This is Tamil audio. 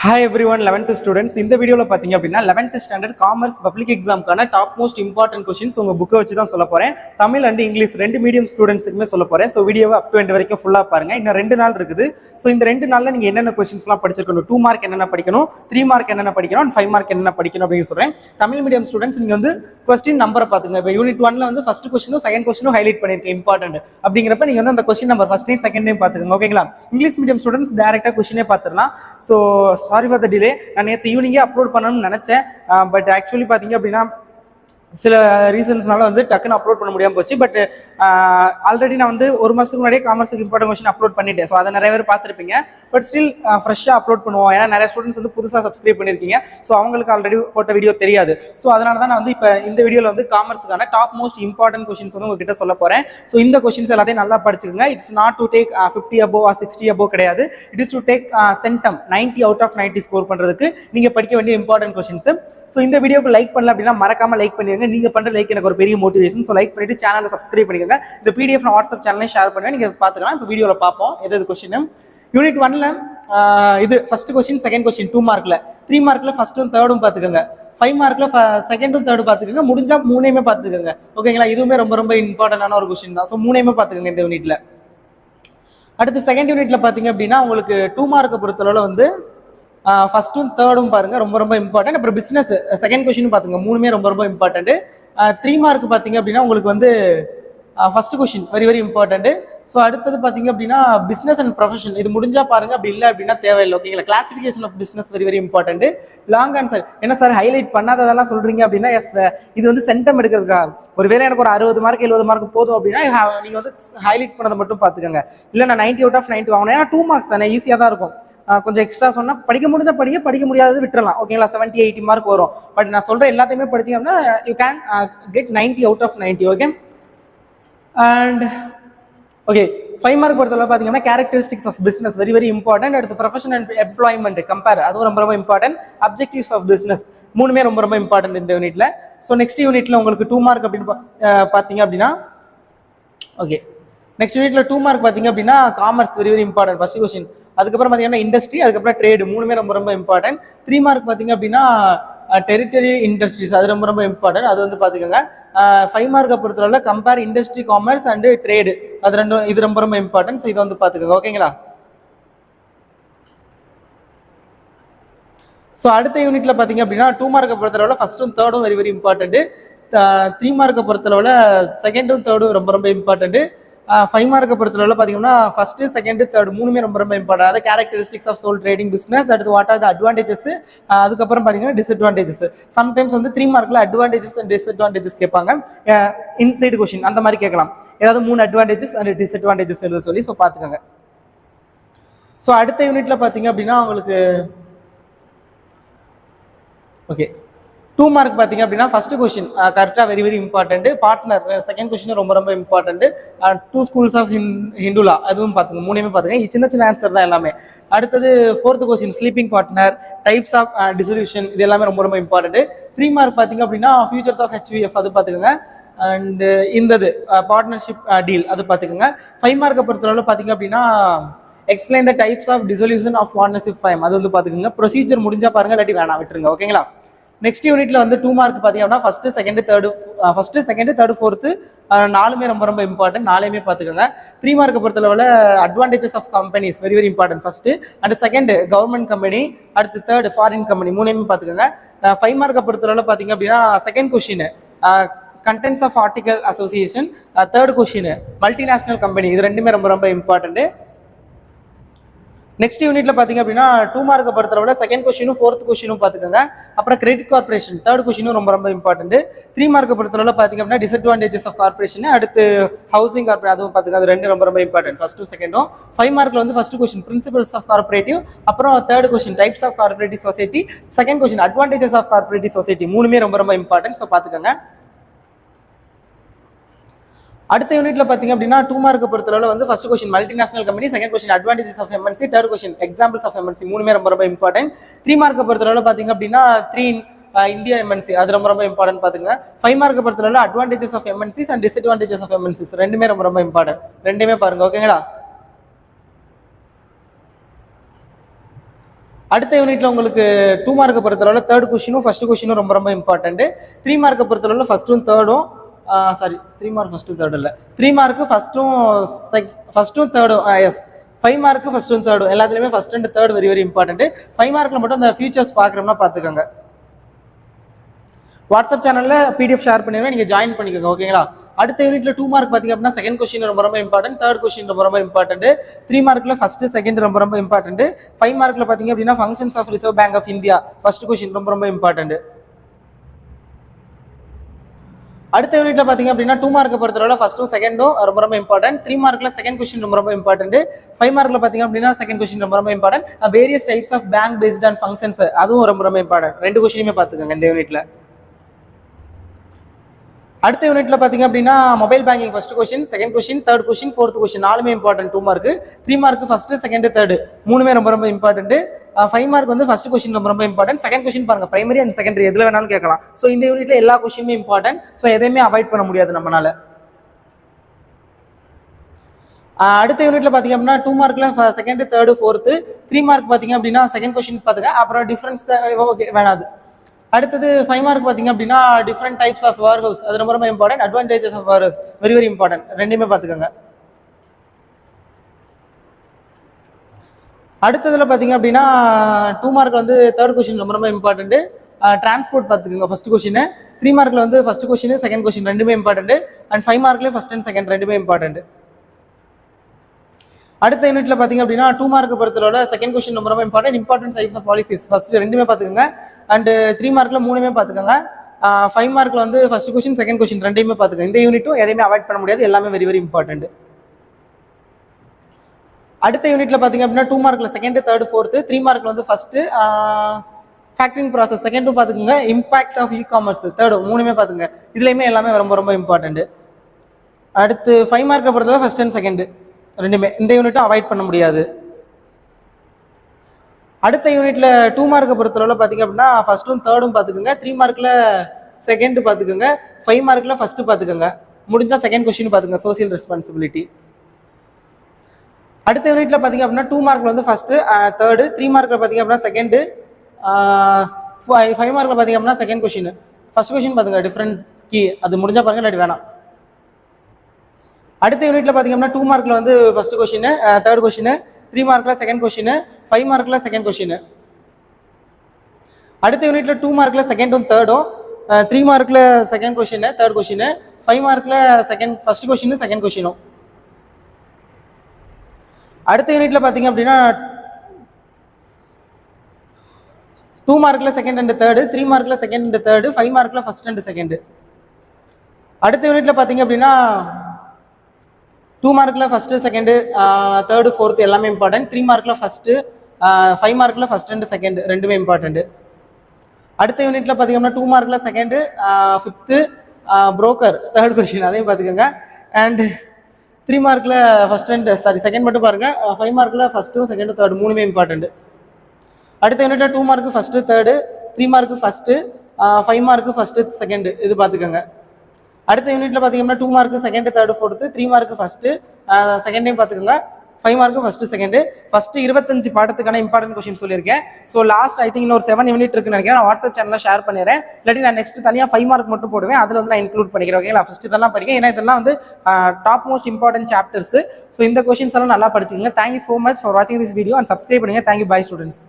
Hi everyone, 11th students. இந்த வீடியோல பாத்தீங்க அப்படின்னா 11th ஸ்டாண்டர்ட் காமர்ஸ் பப்ளிக் எக்ஸாம்க்கான டாப் மோஸ்ட் இம்பார்ட்டன்ட் क्वेश्चंस உங்க புக்கை வச்சு தான் சொல்ல போறேன். தமிழ் அண்ட் இங்கிலீஷ் ரெண்டு மீடியம் ஸ்டூடெண்ட்ஸ்க்குமே சொல்ல போறேன். சோ வீடியோவை அப் டு எண்ட் வரைக்கும் ஃபுல்லா பாருங்க. இன்னும் 2 நாள் இருக்குது. சோ இந்த 2 நாள்ல நீங்க என்னென்ன क्वेश्चंसலாம் படிச்சிருக்கணும், 2 மார்க் என்னென்ன படிக்கணும், 3 மார்க் என்னென்ன படிக்கணும், and 5 மார்க் என்னென்ன படிக்கணும் அப்படினு சொல்றேன். தமிழ் மீடியம் ஸ்டூடெண்ட்ஸ் நீங்க வந்து क्वेश्चन நம்பரை பாத்துங்க. இப்போ யூனிட் 1ல வந்து ஃபர்ஸ்ட் क्वेश्चனும் செகண்ட் क्वेश्चனும் ஹைலைட் பண்ணிருக்கேன் இம்பார்ட்டன்ட். அப்படிங்கறப்ப நீங்க வந்து அந்த question number first time second time பாத்துங்க. ஓகேங்களா? இங்கிலீஷ் மீடியம் ஸ்டூடெண்ட்ஸ் டைரக்ட்டா क्वेश्चனே பாத்துறலாம். So sorry for the delay. நான் நேற்று ஈவினிங்கே அப்லோட் பண்ணணும்னு நினச்சேன். பட் ஆக்சுவலி பார்த்தீங்க அப்படின்னா சில ரீசன்ஸ்னால வந்து டக்குன்னு அப்லோட் பண்ண முடியாமல் போச்சு. பட் ஆல்ரெடி நான் வந்து ஒரு மாதத்துக்கு முன்னாடியே காமர்ஸுக்கு இம்பார்ட்டன்ட் கொஸ்டின் அப்லோட் பண்ணிட்டேன். ஸோ அதை நிறைய பேர் பார்த்துருப்பீங்க. பட் ஸ்டில் ஃப்ரெஷ்ஷாக அப்லோட் பண்ணுவோம். ஏன்னா நிறைய ஸ்டூடெண்ட்ஸ் வந்து புதுசாக சப்ஸ்கிரைப் பண்ணியிருக்கீங்க. ஸோ அவங்களுக்கு ஆல்ரெடி போட்ட வீடியோ தெரியாது. ஸோ அதனால தான் நான் வந்து இப்போ இந்த வீடியோவில் வந்து காமர்ஸுக்கான டாப் மோஸ்ட் இம்பார்ட்டன்ட் கொஸ்டின்ஸ் வந்து உங்ககிட்ட சொல்ல போகிறேன். ஸோ இந்த கொஸ்டின்ஸ் எல்லாத்தையும் நல்லா படிச்சுக்கோங்க. It's not to take 50 above or 60 above கிடையாது. It is to take centum 90 out of 90 score பண்ணுறதுக்கு நீங்கள் படிக்க வேண்டிய இம்பார்ட்டன்ட் கொஸ்டின்ஸ். ஸோ இந்த வீடியோக்கு லைக் பண்ணல அப்படின்னா மறக்காம லைக் பண்ணிடுங்க. நீங்க பண்ற லைக் எனக்கு ஒரு பெரிய மோட்டிவேஷன். ஸோ லைக் பண்ணிட்டு சேனலை சப்ஸ்கிரைப் பண்ணிக்கோங்க. இந்த பிடிஎஃப் நான் வாட்ஸ்அப் சேனலையும் ஷேர் பண்ணுவேன், நீங்க பார்த்துக்கலாம். இப்போ வீடியோல பார்ப்போம் எது கொஸ்டின். யூனிட் 1ல இது ஃபர்ஸ்ட் கொஸ்டின், செகண்ட் கொஸ்டின் 2 மார்க்ல, 3 மார்க்ல ஃபர்ஸ்ட்டும் தேர்டும் பார்த்துக்கோங்க, 5 மார்க்ல செகண்டும் தேர்டும் பார்த்துக்கோங்க. முடிஞ்சா மூணையுமே பார்த்துக்கோங்க. ஓகேங்களா? இதுவுமே ரொம்ப ரொம்ப இம்பார்ட்டன்டான ஒரு கொஸ்டின் தான். ஸோ மூணையுமே பார்த்துக்கோங்க இந்த யூனிட்ல. அடுத்து செகண்ட் யூனிட்ல பாத்தீங்க அப்படின்னா உங்களுக்கு 2 மார்க்கை பொறுத்தளவுல வந்து ஃபர்ஸ்ட்டும் தேர்டும் பாருங்க, ரொம்ப ரொம்ப இம்பார்ட்டன்ட். அப்புறம் பிசினஸ் செகண்ட் கொஸ்டின் பாத்துங்க, மூணுமே ரொம்ப ரொம்ப இம்பார்ட்டன்ட். 3 மார்க் பாத்தீங்க அப்படின்னா உங்களுக்கு வந்து first question very very important. So அடுத்தது பாத்தீங்க அப்படின்னா பிசினஸ் அண்ட் ப்ரொஃபஷன், இது முடிஞ்சா பாருங்க, அப்படி இல்லை அப்படின்னா தேவையில்லை. ஓகேங்களா? Classification of business very very important. Long answer என்ன சார் ஹைலைட் பண்ணாததெல்லாம் சொல்றீங்க அப்படின்னா, எஸ் இது வந்து சென்டம் எடுக்கிறதுக்காக. ஒருவேளை எனக்கு ஒரு 60 மார்க் 70 மார்க் போதும் அப்படின்னா நீங்க வந்து ஹைலைட் பண்ணதை மட்டும் பாத்துக்கோங்க. இல்லை நான் 90 out of 90 வாங்கணும், ஏன்னா 2 மார்க்ஸ் தானே, ஈஸியாக தான் இருக்கும். கொஞ்சம் எக்ஸ்ட்ரா சொன்னா படிக்க முடிஞ்சா படிக்க முடியாதது விட்டுறலாம். ஓகேங்களா? 70 80 மார்க் வரும். பட் நான் சொல்ற எல்லாத்தையுமே படிச்சீங்க அப்படின்னா you can get 90 out of 90. Okay. And okay 5 mark பொறுத்தவரை பாத்தீங்கன்னா characteristics of business very very important. அடுத்து ப்ரொஃபஷன் அண்ட் எம்ப்ளாய்மெண்ட் கம்பேர், அதுவும் ரொம்ப ரொம்ப இம்பார்ட்டன்ட். அப்ஜெக்டிவ்ஸ் ஆஃப் பிசினஸ் மூணுமே ரொம்ப ரொம்ப இம்பார்ட்டன்ட் இந்த யூனிட்ல. ஸோ நெக்ஸ்ட் யூனிட்ல உங்களுக்கு 2 மார்க் அப்படின்னு பாத்தீங்க அப்படின்னா, ஓகே நெக்ஸ்ட் யூனிட்ல 2 மார்க் பாத்தீங்க அப்படின்னா commerce very very important first question. அதுக்கப்புறம் பாத்தீங்கன்னா இண்டஸ்ட்ரி, அதுக்கப்புறம் ட்ரேடு, மூணுமே ரொம்ப ரொம்ப இம்பார்ட்டன்ட். 3 மார்க் பாத்தீங்க அப்படின்னா டெரிட்டரி இண்டஸ்ட்ரீஸ், அது ரொம்ப ரொம்ப இம்பார்ட்டன்ட். அது வந்து பாத்துக்கோங்க. 5 மார்க்கை பொறுத்தவரை compare industry, commerce and trade, அது ரெண்டும் இது ரொம்ப ரொம்ப இம்பார்ட்டன்ட். ஸோ இதை வந்து பாத்துக்கோங்க. ஓகேங்களா? ஸோ அடுத்த யூனிட்ல பாத்தீங்க அப்படின்னா 2 மார்க்கை பொறுத்தளவுல ஃபர்ஸ்ட்டும் தேர்டும் வெரி வெரி இம்பார்ட்டன்ட். 3 மார்க்கை பொறுத்தளவுல செகண்டும் தேர்டும் ரொம்ப ரொம்ப இம்பார்ட்டன்ட். 5 மார்க்கை பொறுத்தளவுல பாத்தீங்கன்னா ஃபர்ஸ்ட் செகண்ட் தேர்ட் மூணுமே ரொம்ப ரொம்ப இம்பார்ட்டன்ட். அதாவது characteristics of sole trading business, அடுத்து வாட் ஆர் த அட்வான்டேஜஸ், அதுக்கப்புறம் பாத்தீங்கன்னா டிஸ்அட்வான்டேஜஸ். சம்டைம்ஸ் வந்து 3 மார்க்ல அட்வான்டேஜஸ் அண்ட் டிஸ்அட்வான்டேஜஸ் கேட்பாங்க. இன்சைடு கொஸ்டின் அந்த மாதிரி கேட்கலாம். ஏதாவது 3 அட்வான்டேஜஸ் அண்ட் டிஸ்அட்வான்டேஜஸ் எழுத சொல்லி. ஸோ பாத்துக்கோங்க. ஸோ அடுத்த யூனிட்ல பாத்தீங்க அப்படின்னா உங்களுக்கு ஓகே 2 மார்க் பாத்தீங்க அப்படின்னா ஃபர்ஸ்ட் கொஸ்டின் கரெக்டா very very important. Partner second question ரொம்ப ரொம்ப இம்பார்ட்டன்ட். 2 schools ஆஃப் ஹிந்துலா, அதுவும் பாத்துங்க, மூணுமே பாத்துங்க. சின்ன சின்ன ஆன்சர் தான் எல்லாமே. அடுத்தது 4th question sleeping partner, types of dissolution, இது எல்லாமே ரொம்ப ரொம்ப இம்பார்ட்டன்ட். 3 மார்க் பாத்தீங்க அப்படின்னா ஃபியூச்சர்ஸ் ஆஃப் HVF, அது பாத்துக்கோங்க. அண்ட் இந்தது பார்ட்னர்ஷிப் டீல், அது பாத்துக்கோங்க. 5 மார்க்கை பொறுத்தளவு பாத்தீங்க அப்படின்னா explain the types of dissolution of partnership firm, அது வந்து பாத்துக்கோங்க. ப்ரொசீஜர் முடிஞ்சா பாருங்க, இல்லாட்டி வேணாம் விட்டுருங்க. ஓகேங்களா? நெக்ஸ்ட் யூனிட்ல வந்து 2 மார்க் பாத்தீங்கன்னா ஃபர்ஸ்ட் செகண்ட் தேர்ட் ஃபோர்த் நாலுமே ரொம்ப ரொம்ப இம்பார்ட்டன்ட். நாலுமே பாத்துக்கோங்க. 3 மார்க்கை பொறுத்தளவுல advantages of companies very very important. First and second government company, அடுத்து தேர்ட் ஃபாரின் கம்பெனி, மூணுமே பாத்துக்கோங்க. 5 மார்க்கை பொறுத்தளவுல பாத்தீங்க அப்படின்னா second question contents of article association, third question multinational company, இது ரெண்டுமே ரொம்ப ரொம்ப இம்பார்ட்டன்ட். நெக்ஸ்ட் யூனிட்ல பாத்தீங்க அப்படின்னா 2 மார்க்கை பொறுத்தளவுல செகண்ட் கொஸ்டினும் 4th கொஸ்டினும் பாத்துக்கோங்க. அப்புறம் கிரெடிட் கார்பரேஷன் தேர்ட் கொஸ்டினும் ரொம்ப ரொம்ப இம்பார்ட்டன்ட். 3 மார்க்கை பொறுத்தளவுல பாத்தீங்க அப்படின்னா டிஸ்அட்வான்டேஜஸ் ஆஃப் கார்பரேஷன், அடுத்து ஹவுசிங் கார்பரேட், அதுவும் பாத்துக்கோங்க. அது ரெண்டு ரொம்ப ரொம்ப இம்பார்ட்டன்ட் ஃபர்ஸ்ட்டும் செகண்டும். 5 மார்க்ல வந்து first question principles of cooperative, அப்புறம் third question types of cooperative society, second question advantages of cooperative society, மூணுமே ரொம்ப ரொம்ப இம்பார்ட்டன்ட். ஸோ பாத்துக்கோங்க. அடுத்த யூனிட்ல பாத்தீங்க அப்படின்னா 2 மார்க்கை பொறுத்தளவுல வந்து first question multinational company, second question advantages of MNC, third question examples of MNC, மூணுமே ரொம்ப ரொம்ப இம்பார்ட்டன்ட். 3 மார்க்கை பொறுத்தளவுல பாத்தீங்க அப்படின்னா 3 இந்தியா MNC, அது ரொம்ப ரொம்ப இம்பார்ட்டன்ட் பாத்துங்க. 5 மார்க்கை பொறுத்தளவுல advantages of MNCs and disadvantages of MNCs, ரெண்டுமே ரொம்ப ரொம்ப இம்பார்ட்டன்ட். ரெண்டுமே பாருங்க. ஓகேங்களா? அடுத்த யூனிட்ல உங்களுக்கு 2 மார்க்கை பொறுத்தளவில் தேர்ட் கொஸ்டினும் ஃபர்ஸ்ட் கொஸ்டினும் ரொம்ப ரொம்ப இம்பார்ட்டன்ட். 3 மார்க்கை பொறுத்தளவில் ஃபர்ஸ்ட்டும் தேர்டும் சாரி 3 மார்க் ஃபர்ஸ்ட்டும் தேர்டும் இல்லை 3 மார்க்கு ஃபர்ஸ்ட்டும் தேர்டும் எஸ் 5 மார்க்கு ஃபர்ஸ்ட்டும் தேர்டும் எல்லாத்துலேயுமே first and third very very important. 5 மார்க்கில் மட்டும் அந்த ஃபியூச்சர்ஸ் பார்க்குறோம்னா பார்த்துக்கோங்க. வாட்ஸ்அப் சேனலில் பிடிஎஃப் ஷேர் பண்ணிடுவேன், நீங்கள் ஜாயின் பண்ணிக்கோங்க ஓகேங்களா. அடுத்த யூனிட்ல 2 மார்க் பார்த்தீங்க அப்படின்னா செகண்ட் கொஸ்டின் ரொம்ப ரொம்ப இம்பார்ட்டன்ட், தேர்ட் கொஸ்டின் ரொம்ப ரொம்ப இம்பார்ட்டன்ட். 3 மார்க்ல ஃபர்ஸ்ட் செகண்ட் ரொம்ப ரொம்ப இம்பார்ட்டன்ட். 5 மார்க்ல பார்த்தீங்க அப்படின்னா functions of reserve bank of India first question ரொம்ப ரொம்ப இம்பார்ட்டன்ட். அடுத்த யூனிட்ல பாத்தீங்க அப்படின்னா 2 மார்க்கை பொறுத்தவரை ஃபர்ஸ்ட்டும் செகண்டும் ரொம்ப ரொம்ப இம்பார்ட்டன்ட். 3 மார்க்ல செகண்ட் கொஸ்டின் ரொம்ப ரொம்ப இம்பார்ட்டன்ட். 5 மார்க்ல பாத்தீங்க அப்படின்னா செகண்ட் கொஸ்டின் ரொம்ப ரொம்ப important. Various types of bank based on functions அதுவும் ரொம்ப ரொம்ப இம்பார்ட்டன்ட். 2 கொஸ்டினுமே பாத்துக்கோங்க இந்த யூனிட்ல. அடுத்த யூனிட்ல பாத்தீங்க அப்படின்னா mobile banking first question, second question, third question, fourth question நாலுமே important. 2 mark, 3 mark first second third மூணுமே ரொம்ப ரொம்ப இம்பார்ட்டன்ட். 5 மார்க் வந்து ஃபர்ஸ்ட் கொஸ்டின் ரொம்ப ரொம்ப இம்பார்ட்டன்ட். செகண்ட் கொஸ்டின் பாருங்க பிரைமரி அண்ட் செகண்டரி எதுல வேணாலும் கேட்கலாம். ஸோ இந்த யூனிட்ல எல்லா கொஸ்டினுமே இம்பார்ட்டன்ட். ஸோ எதையுமே அவாய்ட் பண்ண முடியாது நம்மளால. அடுத்த யூனிட்ல பாத்தீங்க அப்படின்னா 2 மார்க்ல செகண்ட் தேர்ட் ஃபோர்த், 3 மார்க் பாத்தீங்க அப்படின்னா செகண்ட் கொஸ்டின் பாத்துங்க, அப்புறம் டிஃபரன்ஸ் ஓகே வேணாது. அடுத்தது 5 மார்க் பாத்தீங்க அப்படின்னா different types of warehouse அது ரொம்ப ரொம்ப important. Advantages of warehouse very very important. ரெண்டுமே பாத்துக்கோங்க. அடுத்ததுல பாத்தீங்க அப்படின்னா 2 மார்க் வந்து தேர்ட் கொஸ்டின் ரொம்ப ரொம்ப இம்பார்ட்டன்ட். டிரான்ஸ்போர்ட் பாத்துக்கோங்க ஃபர்ஸ்ட் கொஸ்டின். 3 மார்க்ல வந்து ஃபர்ஸ்ட் கொஸ்டின் செகண்ட் கொஸ்டின் ரெண்டுமே இம்பார்ட்டன்ட். அண்ட் 5 மார்க்ல ஃபர்ஸ்ட் அண்ட் செகண்ட் ரெண்டுமே இம்பார்ட்டன்ட். அடுத்த யூனிட்ல பாத்தீங்க அப்படின்னா 2 மார்க் பொறுத்தவரை செகண்ட் கொஸ்டின் ரொம்ப ரொம்ப important. Important types of policies first ரெண்டுமே பாத்துக்கோங்க. அண்ட் 3 மார்க்ல மூணுமே பாத்துக்கோங்க. 5 மார்க்ல வந்து ஃபர்ஸ்ட் கொஸ்டின் செகண்ட் கொஸ்டின் ரெண்டையுமே பாத்துக்கோங்க. இந்த யூனிட்டும் எதையுமே அவாய்ட் பண்ண முடியாது, எல்லாமே வெரி வெரி இம்பார்ட்டன்ட். அடுத்த யூனிட்ல பாத்தீங்க அப்படின்னா 2 மார்க்ல செகண்ட் தேர்ட் ஃபோர்த், 3 மார்க்ல வந்து ஃபர்ஸ்ட் ஃபேக்டரிங் ப்ராசஸ் செகண்டும் பாத்துக்கோங்க. Impact of e commerce third மூணுமே பாத்துங்க. இதுலயுமே எல்லாமே ரொம்ப ரொம்ப இம்பார்ட்டன்ட். அடுத்து 5 மார்க்கை பொறுத்தவரை ஃபர்ஸ்ட் அண்ட் செகண்ட் ரெண்டுமே இந்த யூனிட்டும் அவாய்ட் பண்ண முடியாது. அடுத்த யூனிட்ல 2 மார்க்கை பொறுத்தளவுல பாத்தீங்க அப்படின்னா ஃபர்ஸ்ட்டும் தேர்டும் பாத்துக்கோங்க. 3 மார்க்ல செகண்ட் பாத்துக்கோங்க. 5 மார்க்ல ஃபர்ஸ்ட் பாத்துக்கோங்க. முடிஞ்சா செகண்ட் கொஸ்டின் பாத்துக்கோங்க சோசியல் ரெஸ்பான்சிபிலிட்டி. அடுத்த யூனிட்ல பாத்தீங்க அப்படின்னா 2 மார்க்ல வந்து ஃபர்ஸ்ட் தேர்டு, 3 மார்க்ல பாத்தீங்க அப்படின்னா செகண்ட், 5 மார்க்ல பாத்தீங்க அப்படின்னா செகண்ட் கொஸ்டின் ஃபர்ஸ்ட் கொஸ்டின் பாத்துங்க டிஃபரெண்ட் கீ அது முடிஞ்சா பாருங்க இல்லாட்டி வேணாம். அடுத்த யூனிட்ல பாத்தீங்க அப்படின்னா 2 மார்க்ல வந்து ஃபர்ஸ்ட் கொஸ்டின், தேர்ட் கொஸ்டின், 3 மார்க்ல செகண்ட் கொஸ்டின், 5 மார்க்ல செகண்ட் கொஸ்டின். அடுத்த யூனிட்ல 2 மார்க்ல செகண்டும் தேர்டும், 3 மார்க்ல செகண்ட் கொஸ்டின் தேர்ட் கொஸ்டின், 5 மார்க்ல second first question second question. அடுத்த யூனிட்ல பாத்தீங்க அப்படின்னா 2 மார்க்ல செகண்ட் அண்ட் தேர்டு, 3 மார்க்ல செகண்ட் அண்ட் தேர்டு, 5 மார்க்ல ஃபர்ஸ்ட் அண்ட் செகண்ட். அடுத்த யூனிட்ல பாத்தீங்க அப்படின்னா 2 மார்க்ல ஃபர்ஸ்ட் செகண்ட் தேர்டு ஃபோர்த் எல்லாமே இம்பார்ட்டன்ட். 3 மார்க்ல ஃபர்ஸ்ட், 5 மார்க்ல ஃபர்ஸ்ட் அண்ட் செகண்ட் ரெண்டுமே இம்பார்ட்டன்ட். அடுத்த யூனிட்ல பாத்தீங்கன்னா 2 மார்க்ல second, fifth broker third question அதையும் பாத்துக்கோங்க. அண்ட் 3 மார்க்ல ஃபர்ஸ்ட் அண்ட் சாரி செகண்ட் மட்டும் பாருங்க. 5 மார்க்ல ஃபர்ஸ்ட்டும் செகண்ட் தேர்ட் மூணுமே இம்பார்ட்டன்ட். அடுத்த யூனிட்ல 2 mark first third, 3 mark first, 5 mark first second இது பாத்துக்கோங்க. அடுத்த யூனிட்ல பாத்தீங்கன்னா 2 mark second third fourth, 3 mark first செகண்டையும் பாத்துக்கோங்க, 5 மார்க் ஃபர்ஸ்ட் செகண்ட். ஃபர்ஸ்ட் 25 பாடத்துக்கான இம்பார்ட்டன்ட் கொஸ்டின் சொல்லியிருக்கேன். ஸோ லாஸ்ட் ஐ திங்க் இன்னொரு 7 யூனிட் இருக்குன்னு நினைக்கிறேன். நான் வாட்ஸ்அப் சேனலில் ஷேர் பண்ணிடுறேன். இல்லாட்டி நான் நெக்ஸ்ட் தனியாக 5 மார்க் மட்டும் போடுவேன், அதில் வந்து நான் இன்க்ளூட் பண்ணிக்கிறேன் ஓகேங்களா. ஃபர்ஸ்ட் இதெல்லாம் படிக்கிறேன், ஏன்னா இதெல்லாம் வந்து top most important chapters. So இந்த கொஸ்டின்ஸ் எல்லாம் நல்லா படிச்சுக்கோங்க. தேங்க்யூ ஸோ மச் ஃபார் வாட்சிங் திஸ் வீடியோ அண்ட் சப்ஸ்கிரைப் பண்ணுங்க. Thank you, bye students.